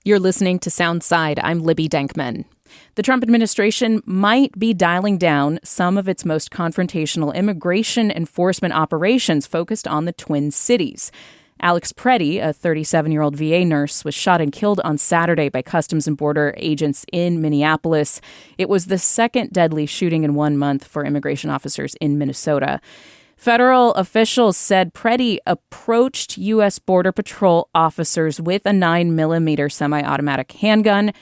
You're listening to Soundside. I'm Libby Denkman. The Trump administration might be dialing down some of its most confrontational immigration enforcement operations focused on the Twin Cities. Alex Pretti, a 37-year-old VA nurse, was shot and killed on Saturday by Customs and Border agents in Minneapolis. It was the second deadly shooting in 1 month for immigration officers in Minnesota. Federal officials said Pretti approached U.S. Border Patrol officers with a 9mm semi-automatic handgun.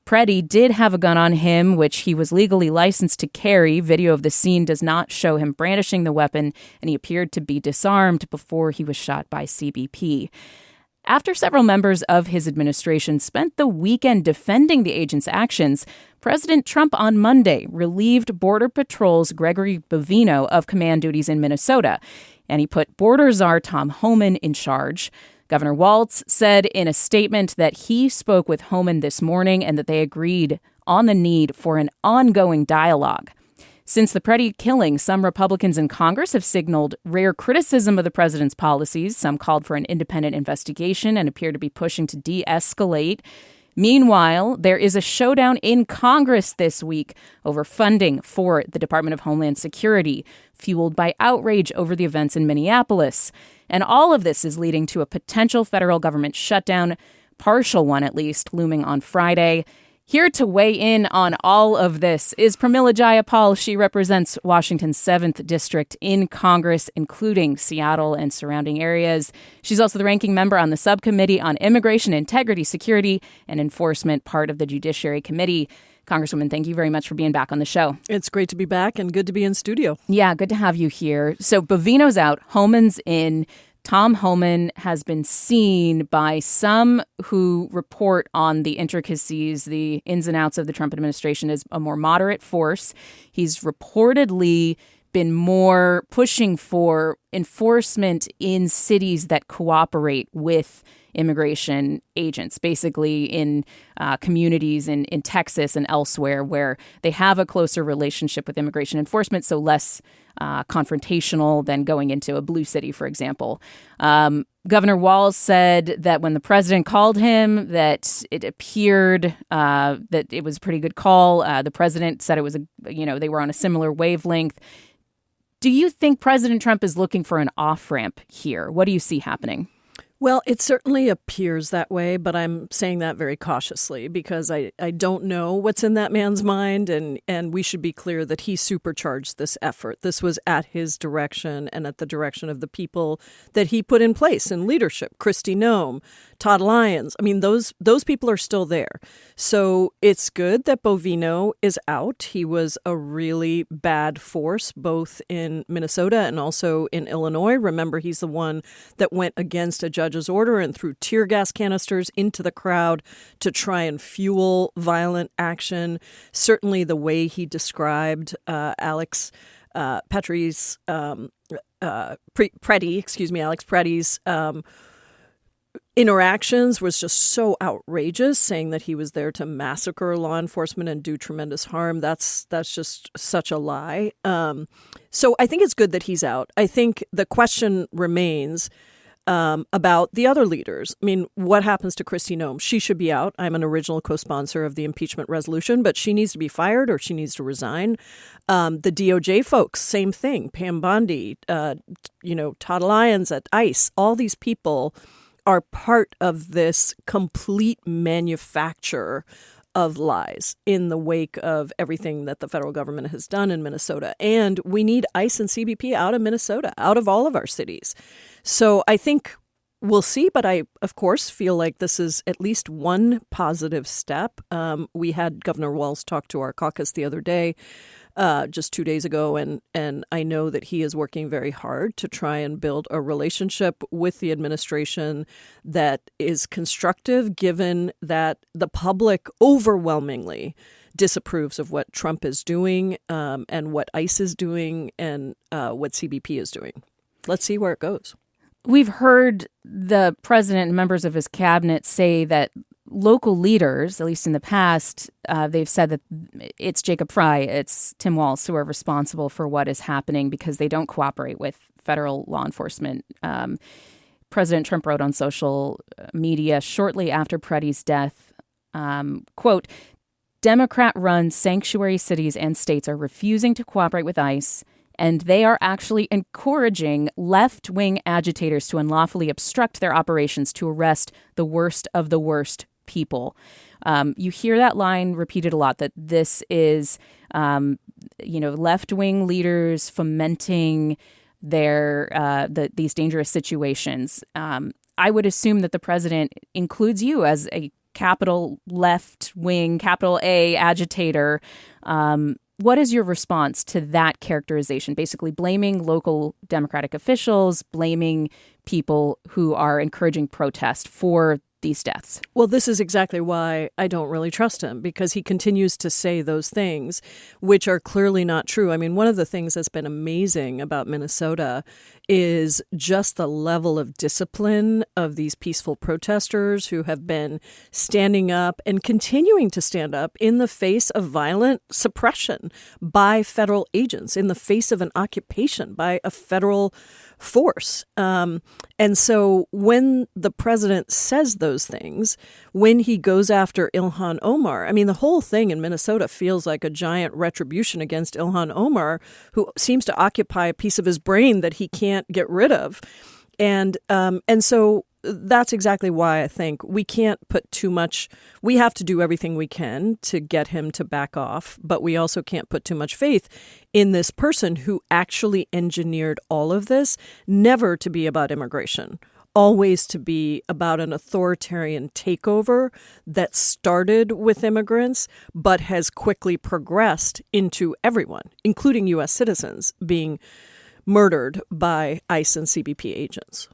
Pretti did have a gun on him, which he was legally licensed to carry. Video of the scene does not show him brandishing the weapon, and he appeared to be disarmed before he was shot by CBP. After several members of his administration spent the weekend defending the agent's actions, President Trump on Monday relieved Border Patrol's Gregory Bovino of command duties in Minnesota, and he put Border Czar Tom Homan in charge. Governor Walz said in a statement that he spoke with Homan this morning and that they agreed on the need for an ongoing dialogue. Since the Pretti killing, some Republicans in Congress have signaled rare criticism of the president's policies. Some called for an independent investigation and appear to be pushing to de-escalate. Meanwhile, there is a showdown in Congress this week over funding for the Department of Homeland Security, fueled by outrage over the events in Minneapolis. And all of this is leading to a potential federal government shutdown, partial one at least, looming on Friday. Here to weigh in on all of this is Pramila Jayapal. She represents Washington's 7th District in Congress, including Seattle and surrounding areas. She's also the ranking member on the Subcommittee on Immigration, Integrity, Security, and Enforcement, part of the Judiciary Committee. Congresswoman, thank you very much for being back on the show. It's great to be back and good to be in studio. Yeah, good to have you here. So Bovino's out, Homan's in. Tom Homan has been seen by some who report on the intricacies, the ins and outs of the Trump administration as a more moderate force. He's reportedly been more pushing for enforcement in cities that cooperate with immigration agents, basically in communities in Texas and elsewhere where they have a closer relationship with immigration enforcement, so less confrontational than going into a blue city, for example. Governor Walz said that when the president called him, that it appeared that it was a pretty good call. The president said it was, they were on a similar wavelength. Do you think President Trump is looking for an off-ramp here? What do you see happening? Well, it certainly appears that way, but I'm saying that very cautiously because I don't know what's in that man's mind, and we should be clear that he supercharged this effort. This was at his direction and at the direction of the people that he put in place in leadership. Kristi Noem, Todd Lyons. I mean, those people are still there. So it's good that Bovino is out. He was a really bad force, both in Minnesota and also in Illinois. Remember, he's the one that went against a judge's order and threw tear gas canisters into the crowd to try and fuel violent action. Certainly the way he described Alex Pretti's interactions was just so outrageous, saying that he was there to massacre law enforcement and do tremendous harm. That's just such a lie. So I think it's good that he's out. I think the question remains about the other leaders. I mean, what happens to Kristi Noem? She should be out. I'm an original co-sponsor of the impeachment resolution, but she needs to be fired or she needs to resign. The DOJ folks, same thing. Pam Bondi, Todd Lyons at ICE. All these people are part of this complete manufacture of lies in the wake of everything that the federal government has done in Minnesota. And we need ICE and CBP out of Minnesota, out of all of our cities. So I think we'll see, but I, of course, feel like this is at least one positive step. We had Governor Walz talk to our caucus the other day, just 2 days ago, and I know that he is working very hard to try and build a relationship with the administration that is constructive, given that the public overwhelmingly disapproves of what Trump is doing and what ICE is doing and what CBP is doing. Let's see where it goes. We've heard the president and members of his cabinet say that local leaders, at least in the past, they've said that it's Jacob Frey, it's Tim Walz who are responsible for what is happening because they don't cooperate with federal law enforcement. President Trump wrote on social media shortly after Pretti's death, quote, Democrat-run sanctuary cities and states are refusing to cooperate with ICE, and they are actually encouraging left-wing agitators to unlawfully obstruct their operations to arrest the worst of the worst people. You hear that line repeated a lot, that this is, left-wing leaders fomenting these dangerous situations. I would assume that the president includes you as a capital left-wing, capital A agitator. What is your response to that characterization? Basically blaming local Democratic officials, blaming people who are encouraging protest for these deaths. Well, this is exactly why I don't really trust him, because he continues to say those things, which are clearly not true. I mean, one of the things that's been amazing about Minnesota is just the level of discipline of these peaceful protesters who have been standing up and continuing to stand up in the face of violent suppression by federal agents, in the face of an occupation by a federal force. And so when the president says those things, when he goes after Ilhan Omar, I mean, the whole thing in Minnesota feels like a giant retribution against Ilhan Omar, who seems to occupy a piece of his brain that he can't get rid of. And so that's exactly why I think we can't put too much. We have to do everything we can to get him to back off, but we also can't put too much faith in this person who actually engineered all of this, never to be about immigration, always to be about an authoritarian takeover that started with immigrants, but has quickly progressed into everyone, including U.S. citizens, being murdered by ICE and CBP agents.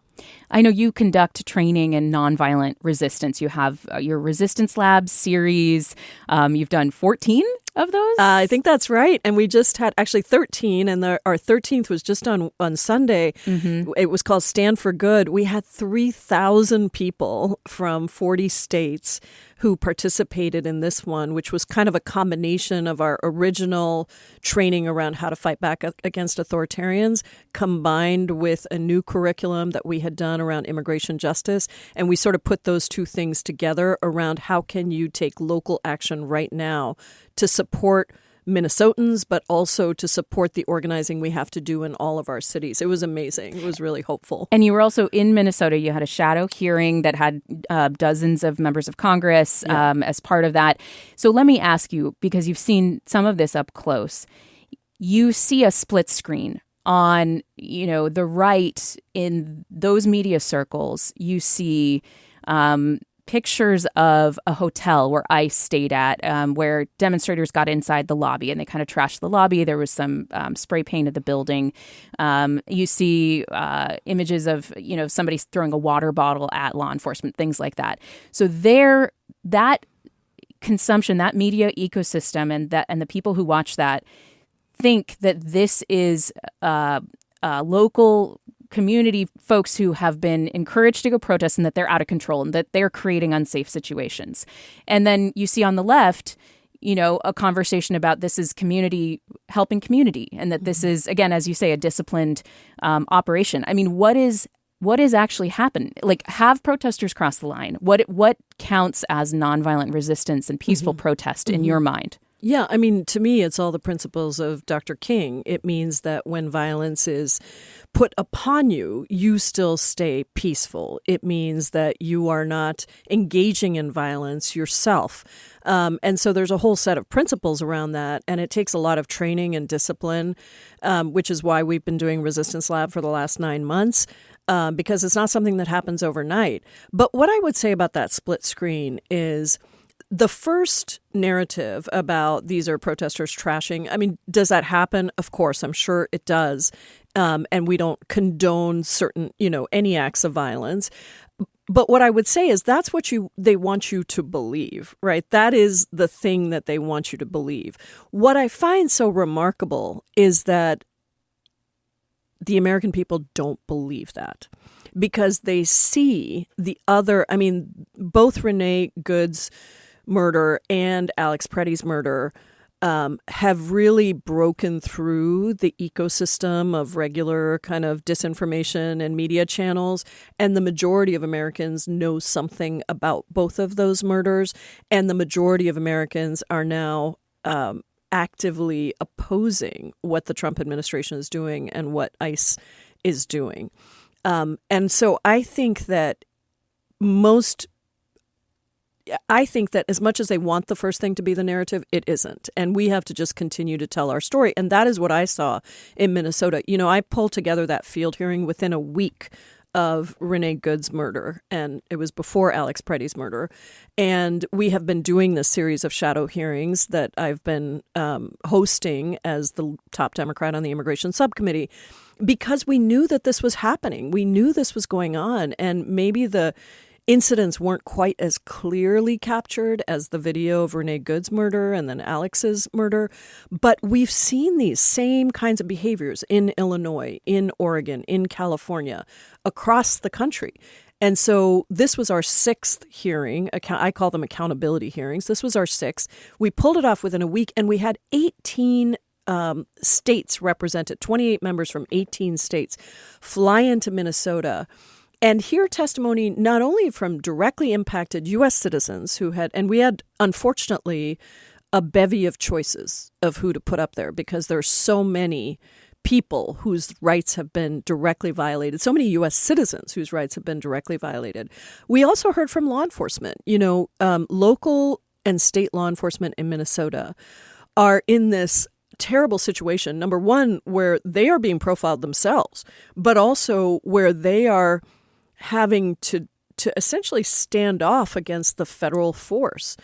I know you conduct training in nonviolent resistance. You have your Resistance Lab series. You've done 14 of those? I think that's right. And we just had actually 13, and our 13th was just on Sunday. Mm-hmm. It was called Stand for Good. We had 3,000 people from 40 states who participated in this one, which was kind of a combination of our original training around how to fight back against authoritarians, combined with a new curriculum that we had done around immigration justice. And we sort of put those two things together around how can you take local action right now to support Minnesotans, but also to support the organizing we have to do in all of our cities. It was amazing. It was really hopeful. And you were also in Minnesota. You had a shadow hearing that had dozens of members of Congress as part of that. So let me ask you, because you've seen some of this up close, you see a split screen on, the right in those media circles. You see pictures of a hotel where ICE stayed at, where demonstrators got inside the lobby and they kind of trashed the lobby. There was some spray paint at the building. You see images of, somebody throwing a water bottle at law enforcement, things like that. So that consumption, that media ecosystem, and the people who watch that think that this is local community folks who have been encouraged to go protest and that they're out of control and that they're creating unsafe situations. And then you see on the left, a conversation about this is community helping community, and that this is, again, as you say, a disciplined operation. I mean, what is actually happened? Like, have protesters crossed the line? What counts as nonviolent resistance and peaceful protest in your mind? Yeah, I mean, to me, it's all the principles of Dr. King. It means that when violence is put upon you, you still stay peaceful. It means that you are not engaging in violence yourself. And so there's a whole set of principles around that. And it takes a lot of training and discipline, which is why we've been doing Resistance Lab for the last 9 months, because it's not something that happens overnight. But what I would say about that split screen is the first narrative about these are protesters trashing. I mean, does that happen? Of course, I'm sure it does. And we don't condone certain, any acts of violence. But what I would say is that's what they want you to believe, right? That is the thing that they want you to believe. What I find so remarkable is that the American people don't believe that, because they see the other. I mean, both Renee Good's murder and Alex Pretti's murder have really broken through the ecosystem of regular kind of disinformation and media channels. And the majority of Americans know something about both of those murders. And the majority of Americans are now actively opposing what the Trump administration is doing and what ICE is doing. And so I think that as much as they want the first thing to be the narrative, it isn't. And we have to just continue to tell our story. And that is what I saw in Minnesota. You know, I pulled together that field hearing within a week of Renee Good's murder, and it was before Alex Pretti's murder. And we have been doing this series of shadow hearings that I've been hosting as the top Democrat on the immigration subcommittee, because we knew that this was happening. We knew this was going on, and maybe the incidents weren't quite as clearly captured as the video of Renee Good's murder and then Alex's murder. But we've seen these same kinds of behaviors in Illinois, in Oregon, in California, across the country. And so this was our sixth hearing. I call them accountability hearings. This was our sixth. We pulled it off within a week, and we had 18 states represented, 28 members from 18 states fly into Minnesota and hear testimony not only from directly impacted U.S. citizens and we had, unfortunately, a bevy of choices of who to put up there because there are so many people whose rights have been directly violated, so many U.S. citizens whose rights have been directly violated. We also heard from law enforcement. You know, local and state law enforcement in Minnesota are in this terrible situation, number one, where they are being profiled themselves, but also where they are having to essentially stand off against the federal force,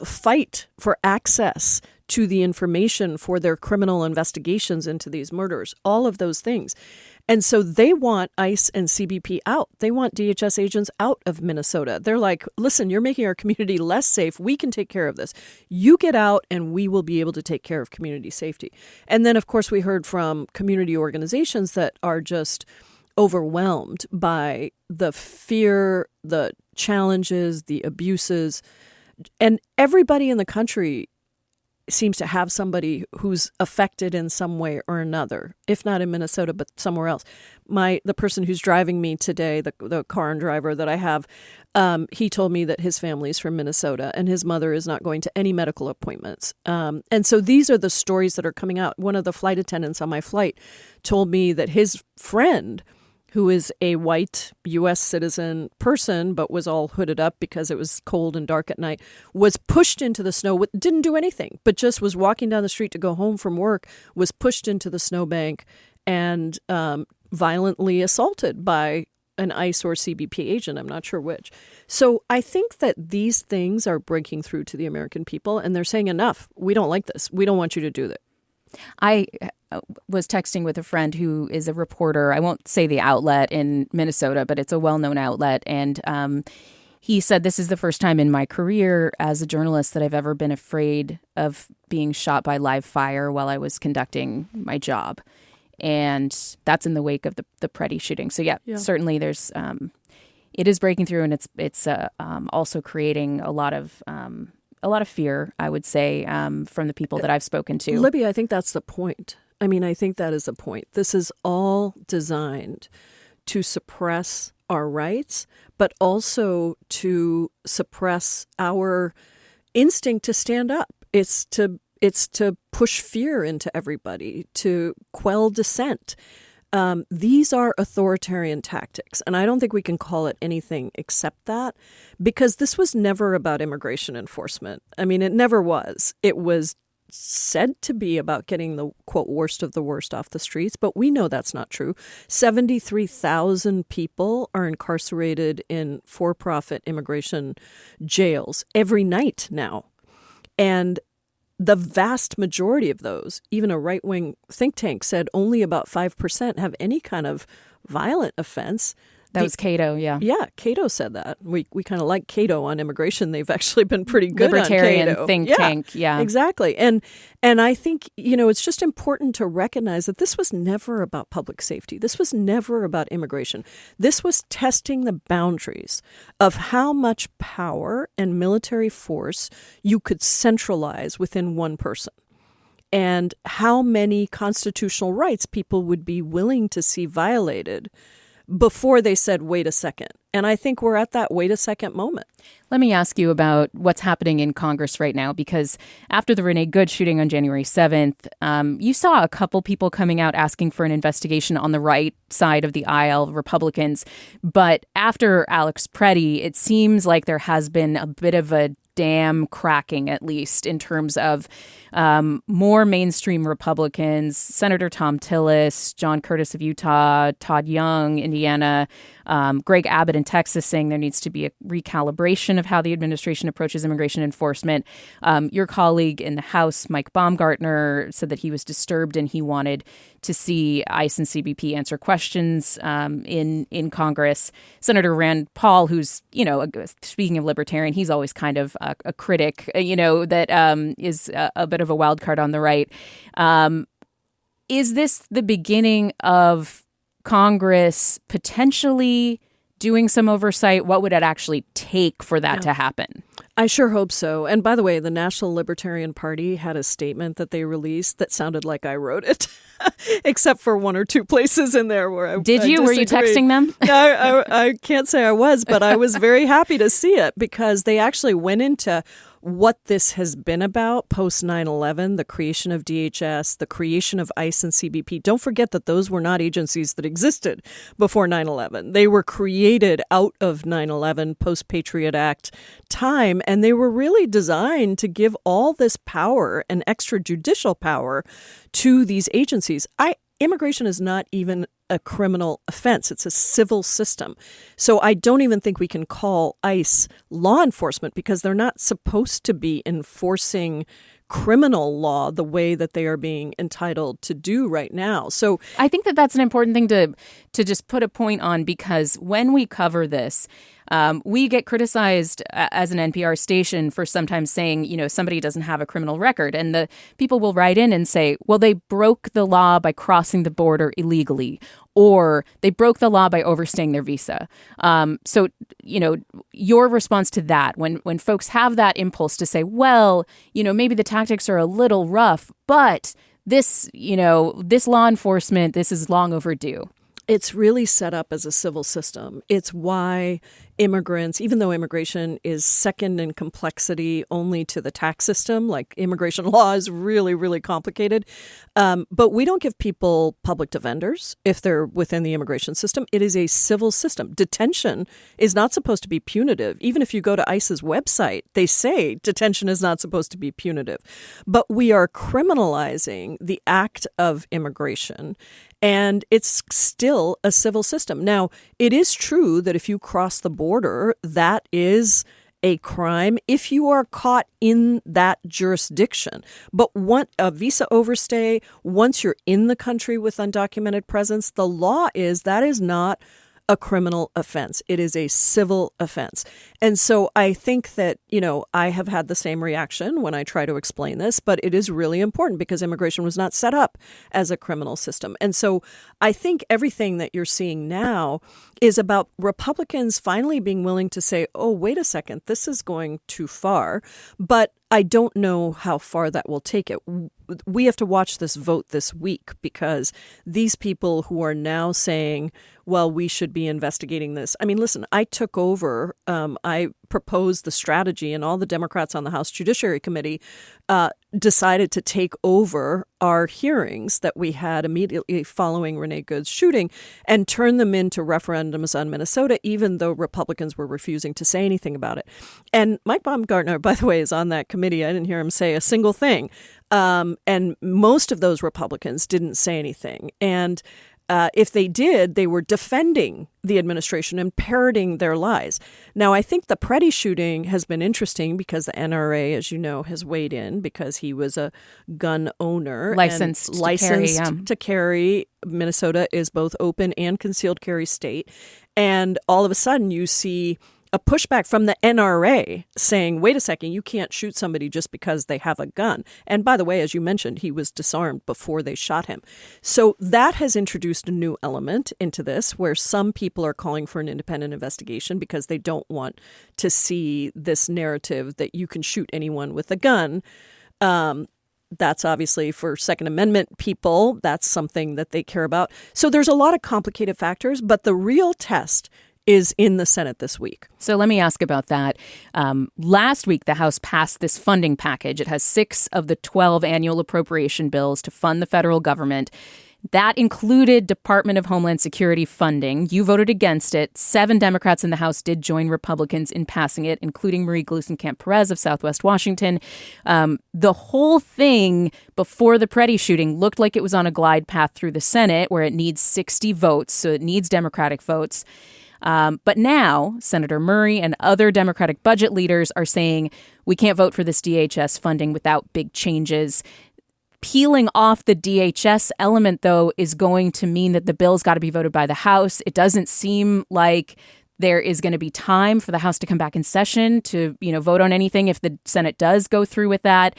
fight for access to the information for their criminal investigations into these murders, all of those things. And so they want ICE and CBP out. They want DHS agents out of Minnesota. They're like, listen, you're making our community less safe. We can take care of this. You get out and we will be able to take care of community safety. And then, of course, we heard from community organizations that are just overwhelmed by the fear, the challenges, the abuses. And everybody in the country seems to have somebody who's affected in some way or another, if not in Minnesota, but somewhere else. The person who's driving me today, the car and driver that I have, he told me that his family's from Minnesota and his mother is not going to any medical appointments. And so these are the stories that are coming out. One of the flight attendants on my flight told me that his friend, who is a white U.S. citizen person, but was all hooded up because it was cold and dark at night, was pushed into the snow, didn't do anything, but just was walking down the street to go home from work, was pushed into the snowbank and violently assaulted by an ICE or CBP agent. I'm not sure which. So I think that these things are breaking through to the American people, and they're saying, enough. We don't like this. We don't want you to do that. I was texting with a friend who is a reporter. I won't say the outlet in Minnesota, but it's a well-known outlet. And he said, this is the first time in my career as a journalist that I've ever been afraid of being shot by live fire while I was conducting my job. And that's in the wake of the Pretti shooting. So, yeah. Certainly there's it is breaking through, and it's also creating a lot of fear, I would say, from the people that I've spoken to. Libby, I think that's the point. I mean, I think that is the point. This is all designed to suppress our rights, but also to suppress our instinct to stand up. It's to push fear into everybody, to quell dissent. These are authoritarian tactics, and I don't think we can call it anything except that, because this was never about immigration enforcement. I mean, it never was. It was said to be about getting the, quote, worst of the worst off the streets, but we know that's not true. 73,000 people are incarcerated in for-profit immigration jails every night now. And the vast majority of those, even a right-wing think tank said only about 5% have any kind of violent offense. That was Cato, yeah. Yeah, Cato said that. We kind of like Cato on immigration. They've actually been pretty good Libertarian on Cato. think tank, yeah. Exactly. And I think, it's just important to recognize that this was never about public safety. This was never about immigration. This was testing the boundaries of how much power and military force you could centralize within one person, and how many constitutional rights people would be willing to see violated before they said, wait a second. And I think we're at that wait a second moment. Let me ask you about what's happening in Congress right now, because after the Renee Good shooting on January 7th, you saw a couple people coming out asking for an investigation on the right side of the aisle, Republicans. But after Alex Pretti, it seems like there has been a bit of a dam cracking, at least in terms of more mainstream Republicans, Senator Tom Tillis, John Curtis of Utah, Todd Young, Indiana, Greg Abbott in Texas, saying there needs to be a recalibration of how the administration approaches immigration enforcement. Your colleague in the House, Mike Baumgartner, said that he was disturbed and he wanted to see ICE and CBP answer questions in Congress. Senator Rand Paul, who's, speaking of libertarian, he's always kind of a critic, that is a bit of a wild card on the right. Is this the beginning of Congress potentially doing some oversight? What would it actually take for that to happen? I sure hope so. And by the way, the National Libertarian Party had a statement that they released that sounded like I wrote it, except for one or two places in there where I Did you? Were you texting them? I can't say I was, but I was very happy to see it because they actually went into what this has been about post 9/11, the creation of DHS, the creation of ICE and CBP. Don't forget that those were not agencies that existed before 9/11. They were created out of 9/11, post-Patriot Act time, and they were really designed to give all this power and extrajudicial power to these agencies. Immigration is not even a criminal offense. It's a civil system. So I don't even think we can call ICE law enforcement because they're not supposed to be enforcing criminal law the way that they are being entitled to do right now. So I think that that's an important thing to just put a point on, because when we cover this, we get criticized as an NPR station for sometimes saying, somebody doesn't have a criminal record. And the people will write in and say, well, they broke the law by crossing the border illegally, or they broke the law by overstaying their visa. So, your response to that, when folks have that impulse to say, well, maybe the tactics are a little rough, but this law enforcement, this is long overdue. It's really set up as a civil system. It's why immigrants, even though immigration is second in complexity only to the tax system, like immigration law is really, really complicated. But we don't give people public defenders if they're within the immigration system. It is a civil system. Detention is not supposed to be punitive. Even if you go to ICE's website, they say detention is not supposed to be punitive. But we are criminalizing the act of immigration. And it's still a civil system. Now, it is true that if you cross the border, that is a crime if you are caught in that jurisdiction. But a visa overstay, once you're in the country with undocumented presence, the law is that is not a criminal offense. It is a civil offense. And so I think that, I have had the same reaction when I try to explain this, but it is really important because immigration was not set up as a criminal system. And so I think everything that you're seeing now is about Republicans finally being willing to say, oh, wait a second, this is going too far. But I don't know how far that will take it. We have to watch this vote this week because these people who are now saying, well, we should be investigating this. I mean, listen, I took over. I proposed the strategy, and all the Democrats on the House Judiciary Committee decided to take over our hearings that we had immediately following Renee Good's shooting and turn them into referendums on Minnesota, even though Republicans were refusing to say anything about it. And Mike Baumgartner, by the way, is on that committee. I didn't hear him say a single thing. And most of those Republicans didn't say anything. And if they did, they were defending the administration and parroting their lies. Now, I think the Pretti shooting has been interesting because the NRA, as you know, has weighed in because he was a gun owner. Licensed to carry. Minnesota is both open and concealed carry state. And all of a sudden you see a pushback from the NRA saying, wait a second, you can't shoot somebody just because they have a gun. And by the way, as you mentioned, he was disarmed before they shot him. So that has introduced a new element into this, where some people are calling for an independent investigation because they don't want to see this narrative that you can shoot anyone with a gun. That's obviously for Second Amendment people. That's something that they care about. So there's a lot of complicated factors, but the real test is in the Senate this week. So let me ask about that. Last week, the House passed this funding package. It has 6 of the 12 annual appropriation bills to fund the federal government. That included Department of Homeland Security funding. You voted against it. 7 Democrats in the House did join Republicans in passing it, including Marie Gluesenkamp-Perez of Southwest Washington. The whole thing before the Pretti shooting looked like it was on a glide path through the Senate, where it needs 60 votes, so it needs Democratic votes. But now Senator Murray and other Democratic budget leaders are saying we can't vote for this DHS funding without big changes. Peeling off the DHS element, though, is going to mean that the bill's got to be voted by the House. It doesn't seem like there is going to be time for the House to come back in session to, vote on anything if the Senate does go through with that.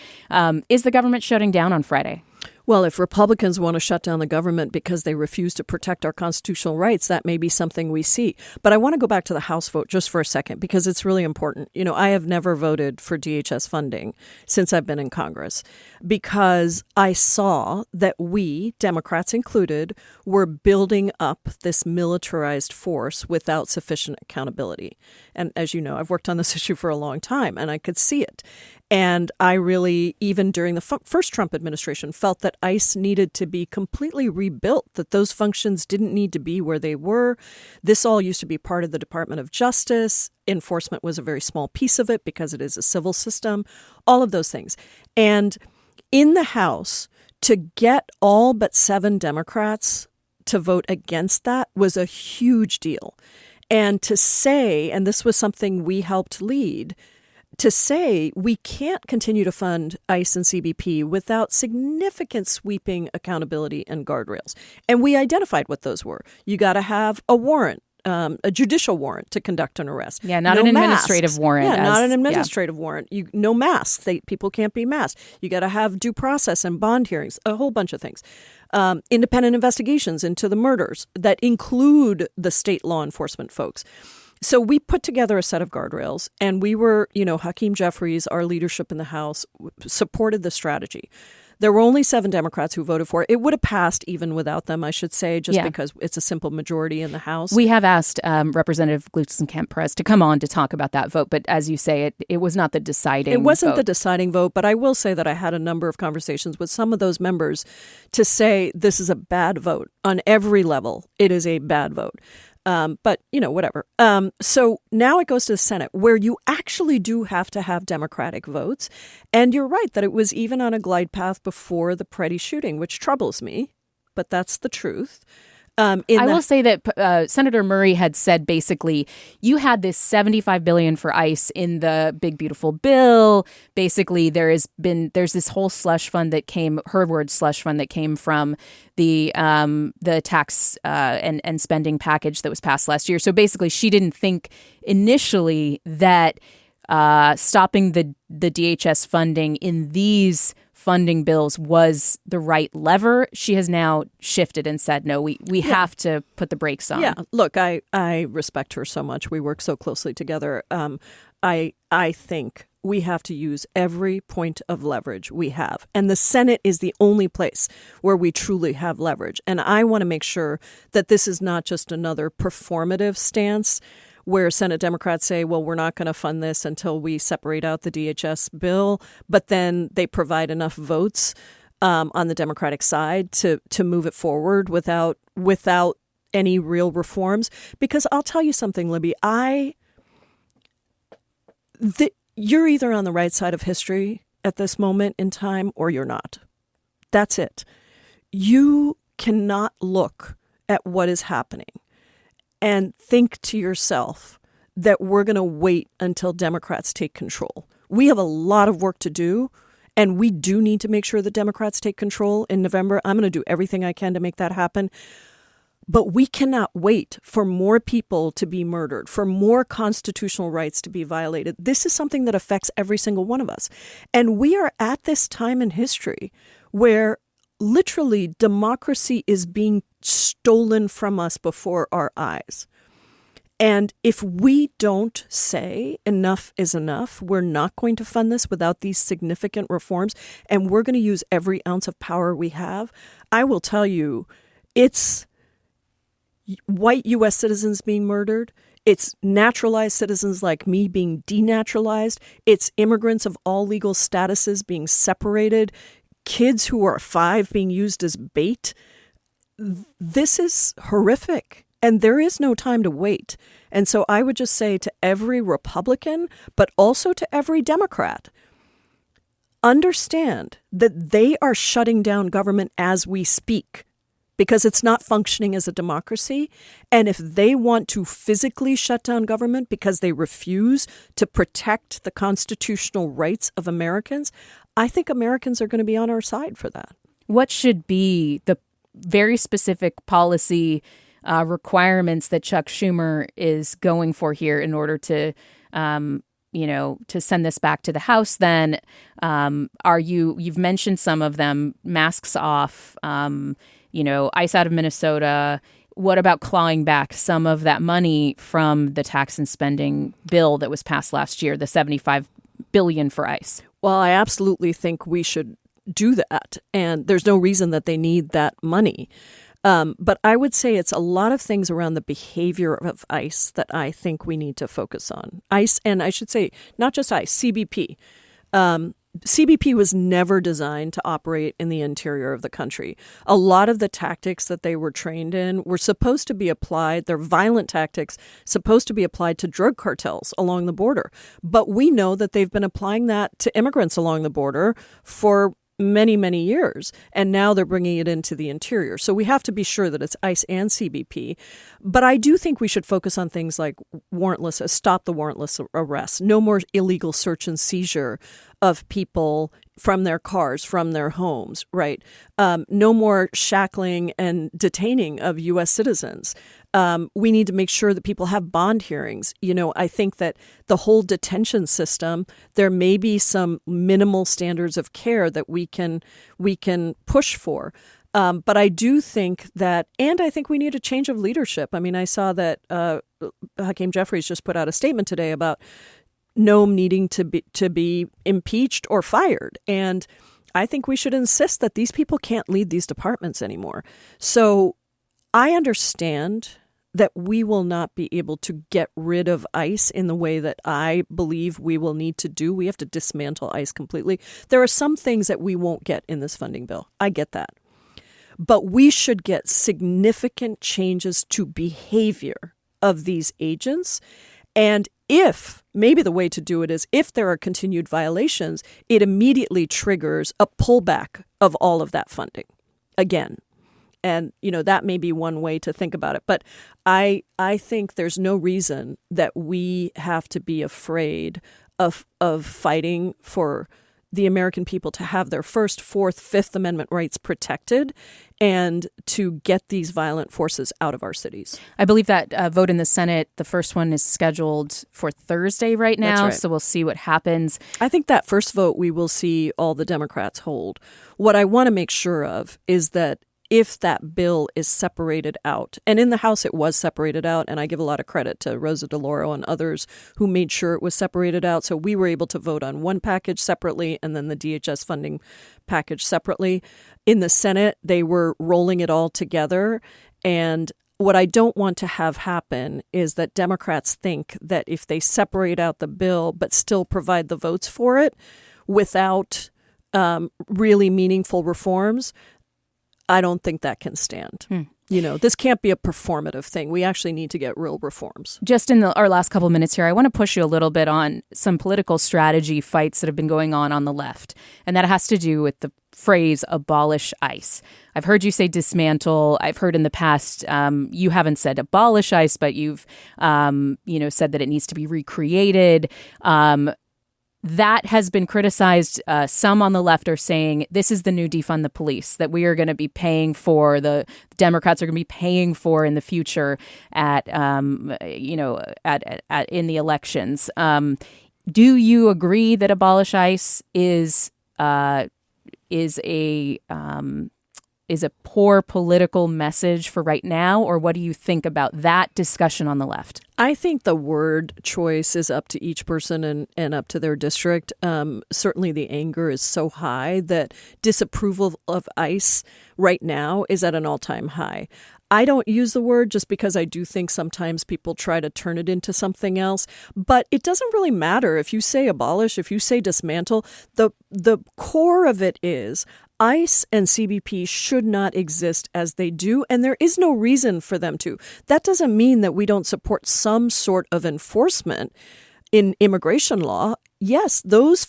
Is the government shutting down on Friday? Well, if Republicans want to shut down the government because they refuse to protect our constitutional rights, that may be something we see. But I want to go back to the House vote just for a second, because it's really important. I have never voted for DHS funding since I've been in Congress, because I saw that we, Democrats included, were building up this militarized force without sufficient accountability. And as you know, I've worked on this issue for a long time, and I could see it. And I really, even during the first Trump administration, felt that ICE needed to be completely rebuilt, that those functions didn't need to be where they were. This all used to be part of the Department of Justice. Enforcement was a very small piece of it because it is a civil system, all of those things. And in the House, to get all but 7 Democrats to vote against that was a huge deal. And to say, and this was something we helped lead, to say we can't continue to fund ICE and CBP without significant sweeping accountability and guardrails. And we identified what those were. You got to have a warrant, a judicial warrant to conduct an arrest. Yeah, not an administrative warrant. Yeah, not an administrative warrant. No masks. People can't be masked. You got to have due process and bond hearings, a whole bunch of things. Independent investigations into the murders that include the state law enforcement folks. So we put together a set of guardrails, and we were, Hakeem Jeffries, our leadership in the House, supported the strategy. There were only 7 Democrats who voted for it. It would have passed even without them, I should say, because it's a simple majority in the House. We have asked Representative Gluesenkamp-Perez to come on to talk about that vote. But as you say, it was not the deciding vote. It wasn't the deciding vote, but I will say that I had a number of conversations with some of those members to say this is a bad vote. On every level, it is a bad vote. But, whatever. So now it goes to the Senate, where you actually do have to have Democratic votes. And you're right that it was even on a glide path before the Pretti shooting, which troubles me. But that's the truth. I will say that Senator Murray had said basically you had this $75 billion for ICE in the big beautiful bill. Basically, there's this whole slush fund that came, her word slush fund, that came from the tax and spending package that was passed last year. So basically, she didn't think initially that stopping the DHS funding in these funding bills was the right lever. She has now shifted and said, no, we have to put the brakes on. Yeah, look, I respect her so much. We work so closely together. I think we have to use every point of leverage we have. And the Senate is the only place where we truly have leverage. And I want to make sure that this is not just another performative stance where Senate Democrats say, well, we're not going to fund this until we separate out the DHS bill, but then they provide enough votes on the Democratic side to move it forward without any real reforms. Because I'll tell you something, Libby, you're either on the right side of history at this moment in time or you're not. That's it. You cannot look at what is happening and think to yourself that we're going to wait until Democrats take control. We have a lot of work to do, and we do need to make sure that Democrats take control in November. I'm going to do everything I can to make that happen. But we cannot wait for more people to be murdered, for more constitutional rights to be violated. This is something that affects every single one of us. And we are at this time in history where literally democracy is being stolen from us before our eyes. And if we don't say enough is enough, we're not going to fund this without these significant reforms, and we're going to use every ounce of power we have, I will tell you, it's white U.S. citizens being murdered. It's naturalized citizens like me being denaturalized. It's immigrants of all legal statuses being separated. Kids who are 5 being used as bait. This is horrific. And there is no time to wait. And so I would just say to every Republican, but also to every Democrat, understand that they are shutting down government as we speak because it's not functioning as a democracy. And if they want to physically shut down government because they refuse to protect the constitutional rights of Americans, I think Americans are going to be on our side for that. What should be the very specific policy requirements that Chuck Schumer is going for here in order to, to send this back to the House? Then you've mentioned some of them, masks off, ICE out of Minnesota. What about clawing back some of that money from the tax and spending bill that was passed last year, the $75 billion for ICE? Well, I absolutely think we should do that. And there's no reason that they need that money. But I would say it's a lot of things around the behavior of ICE that I think we need to focus on. ICE, and I should say, not just ICE, CBP. CBP was never designed to operate in the interior of the country. A lot of the tactics that they were trained in were supposed to be applied, they're violent tactics, supposed to be applied to drug cartels along the border. But we know that they've been applying that to immigrants along the border for many, many years. And now they're bringing it into the interior. So we have to be sure that it's ICE and CBP. But I do think we should focus on things like stop the warrantless arrest, no more illegal search and seizure of people from their cars, from their homes, right? No more shackling and detaining of U.S. citizens. We need to make sure that people have bond hearings. I think that the whole detention system, there may be some minimal standards of care that we can push for. But I do think that, and I think we need a change of leadership. I mean, I saw that Hakeem Jeffries just put out a statement today about Noam needing to be impeached or fired. And I think we should insist that these people can't lead these departments anymore. So I understand that we will not be able to get rid of ICE in the way that I believe we will need to do. We have to dismantle ICE completely. There are some things that we won't get in this funding bill. I get that. But we should get significant changes to behavior of these agents. And maybe the way to do it is if there are continued violations, it immediately triggers a pullback of all of that funding again. And, that may be one way to think about it. But I think there's no reason that we have to be afraid of fighting for the American people to have their First, Fourth, Fifth Amendment rights protected and to get these violent forces out of our cities. I believe that vote in the Senate, the first one is scheduled for Thursday right now. That's right. So we'll see what happens. I think that first vote we will see all the Democrats hold. What I want to make sure of is that if that bill is separated out, and in the House it was separated out, and I give a lot of credit to Rosa DeLauro and others who made sure it was separated out, so we were able to vote on one package separately and then the DHS funding package separately. In the Senate, they were rolling it all together, and what I don't want to have happen is that Democrats think that if they separate out the bill but still provide the votes for it without really meaningful reforms, I don't think that can stand. This can't be a performative thing. We actually need to get real reforms. Just in our last couple of minutes here, I want to push you a little bit on some political strategy fights that have been going on the left. And that has to do with the phrase abolish ICE. I've heard you say dismantle. I've heard in the past, you haven't said abolish ICE, but you've, said that it needs to be recreated. that has been criticized. Some on the left are saying this is the new defund the police that we are going to be paying for. The Democrats are going to be paying for in the future at in the elections. Do you agree that abolish ICE is a poor political message for right now, or what do you think about that discussion on the left? I think the word choice is up to each person and up to their district. Certainly the anger is so high that disapproval of ICE right now is at an all-time high. I don't use the word just because I do think sometimes people try to turn it into something else. But it doesn't really matter if you say abolish, if you say dismantle. The core of it is ICE and CBP should not exist as they do, and there is no reason for them to. That doesn't mean that we don't support some sort of enforcement in immigration law. Yes, those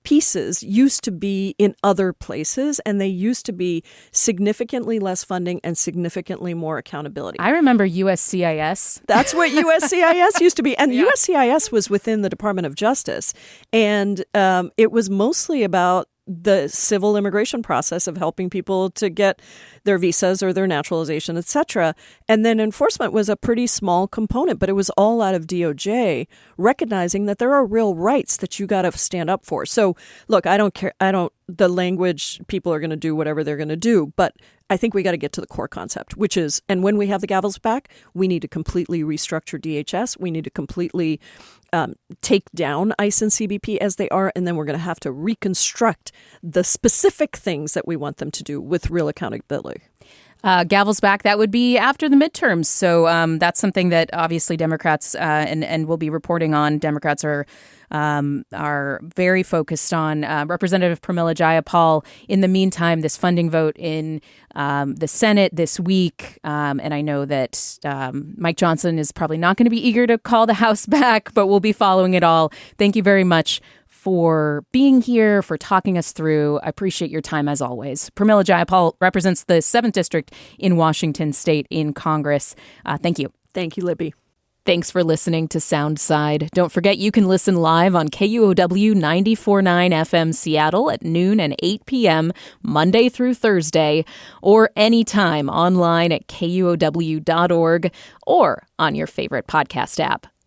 pieces used to be in other places, and they used to be significantly less funding and significantly more accountability. I remember USCIS. That's what USCIS used to be. And USCIS was within the Department of Justice. And it was mostly about the civil immigration process of helping people to get their visas or their naturalization, et cetera. And then enforcement was a pretty small component, but it was all out of DOJ, recognizing that there are real rights that you got to stand up for. So, look, I don't care. The language, people are going to do whatever they're going to do, but I think we got to get to the core concept, which is, and when we have the gavels back, we need to completely restructure DHS. We need to completely take down ICE and CBP as they are, and then we're going to have to reconstruct the specific things that we want them to do with real accountability. Gavels back, that would be after the midterms. So that's something that obviously Democrats and we'll be reporting on. Democrats are very focused on. Representative Pramila Jayapal, in the meantime, this funding vote in the Senate this week. And I know that Mike Johnson is probably not going to be eager to call the House back, but we'll be following it all. Thank you very much for being here, for talking us through. I appreciate your time as always. Pramila Jayapal represents the 7th District in Washington State in Congress. Thank you. Thank you, Libby. Thanks for listening to Soundside. Don't forget you can listen live on KUOW 94.9 FM Seattle at noon and 8 p.m. Monday through Thursday, or anytime online at KUOW.org or on your favorite podcast app.